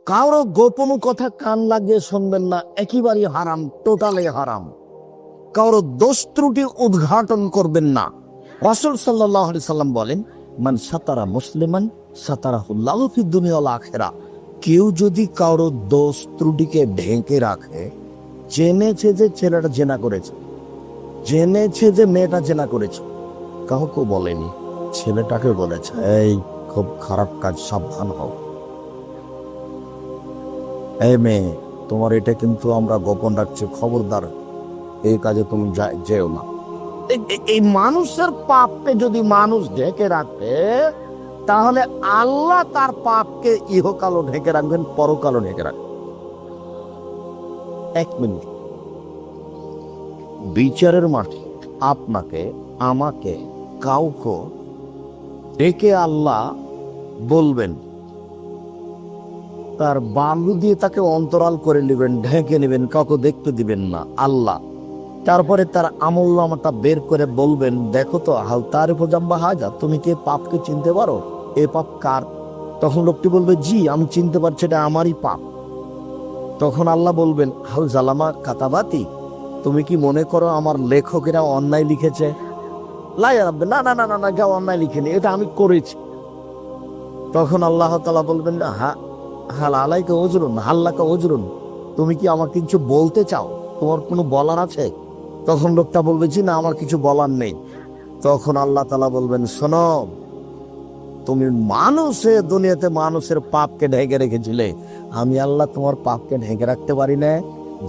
কারো গোপন কথা কান লাগিয়ে শুনবেন না, একেবারেই হারাম, টোটালি হারাম। কারো দোষ ত্রুটি উদ্ঘাটন করবেন না। রাসূল সাল্লাল্লাহু আলাইহি সাল্লাম বলেন, মান সাতারা মুসলিমান সাতারাহুল্লাহু ফিদ দুনিয়া ওয়াল আখিরাহ। কেউ যদি কারো দোষ ত্রুটিকে ঢেকে রাখে, জেনেছে যে ছেলেটা জেনা করেছে, জেনেছে যে মেয়েটা জেনা করেছে, কাউকে বলেনি, ছেলেটাকে বলেছে এই খুব খারাপ কাজ, সাবধান হও, এই মেয়ে তোমার এটা কিন্তু আমরা গোপন রাখছি, খবরদার এই কাজে তুমি যেও না। এই মানুষের পাপকে যদি মানুষ ঢেকে রাখে, তাহলে আল্লাহ তার পাপকে ইহকালও ঢেকে রাখবেন, পরকালও ঢেকে রাখবেন। এক মিনিট, বিচারের মাঠে আপনাকে, আমাকে, কাউকে ডেকে আল্লাহ বলবেন, তার বালু দিয়ে তাকে অন্তরাল করে নেবেন, ঢেকে নেবেন, কাউকে দেখতে দিবেন না আল্লাহ। তারপরে তার আমলনামাটা বের করে বলবেন, দেখো তো হাল তার উপর জাম্বা হাজা, তুমি কি পাপকে চিনতে পারো, এ পাপ কার? তখন লোকটি বলবে, জি আমি চিনতে পারছি, এটা আমারই পাপ। তখন আল্লাহ বলবেন, হাল জালামা কাতাবাতি, তুমি কি মনে করো আমার লেখকেরা অন্যায় লিখেছে? লাই রাব্বে, না না না না না, কেউ অন্যায় লিখেনি, এটা আমি করেছি। তখন আল্লাহ তাআলা বলবেন, হা হাল আলাইকা ওজরুন, হাল্লাকা ওজরুন, তুমি কি আমাকে কিছু বলতে চাও, তোমার কোনো বলার আছে? তখন লোকটা বলবে, জি না আমার কিছু বলার নেই। তখন আল্লাহ তাআলা বলবেন, শোনো, তুমি দুনিয়াতে মানুষের পাপকে ঢেকে রেখেছিলে, আমি আল্লাহ তোমার পাপকে ঢেকে রাখতে পারি না।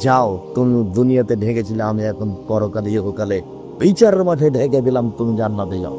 যাও, তুমি দুনিয়াতে ঢেকেছিলে, আমি এখন পরকালে ইহকালে বিচারের মাঠে ঢেকে দিলাম, তুমি জান্নাতে যাও।